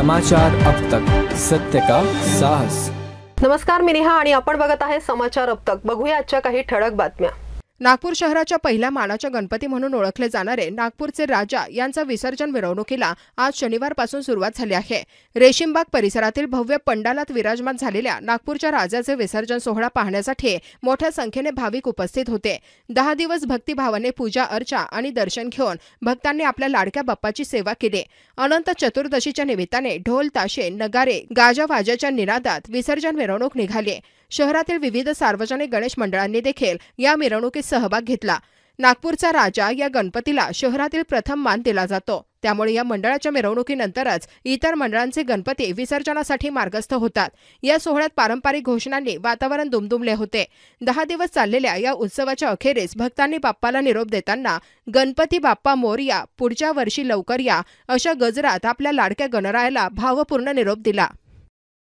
समाचार अब तक, सत्य का साहस। नमस्कार, मी नेहा आणि आपण बघत आहे समाचार अब तक। बघूया आजच्या काही ठळक बातम्या। नागपूर शहराच्या पहिल्या मानाच्या गणपती म्हणून ओळखले जाणारे नागपूरचे राजा यांचा विसर्जन मिरवणुकीला आज शनिवारपासून सुरुवात झाली आहे। रेशीमबाग परिसरातील भव्य पंडालात विराजमान झालेल्या नागपूरच्या राजाचे विसर्जन सोहळा पाहण्यासाठी मोठ्या संख्येने भाविक उपस्थित होते। 10 दिवस भक्तिभावाने पूजा अर्चा आणि दर्शन घेऊन भक्तांनी आपल्या लाडक्या बाप्पाची सेवा केली। अनंत चतुर्दशीच्या निमित्ताने ढोल ताशे नगारे गाजावाजाच्या निनादात विसर्जन मिरवणूक निघाली। शहरातील विविध सार्वजनिक गणेश मंडळांनी देखील या मिरवणुकीत सहभाग घेतला। नागपूरचा राजा या गणपतीला शहरातील प्रथम मान दिला जातो, त्यामुळे या मंडळाच्या मिरवणुकीनंतरच इतर मंडळांचे गणपती विसर्जनासाठी मार्गस्थ होतात। या सोहळ्यात पारंपरिक घोषणांनी वातावरण दुमदुमले होते। 10 दिवस चाललेल्या या उत्सवाच्या अखेरीस भक्तांनी बाप्पाला निरोप देताना गणपती बाप्पा मोरया, पुढच्या वर्षी लवकर या अशा गजरात आपल्या लाडक्या गणरायाला भावपूर्ण निरोप दिला।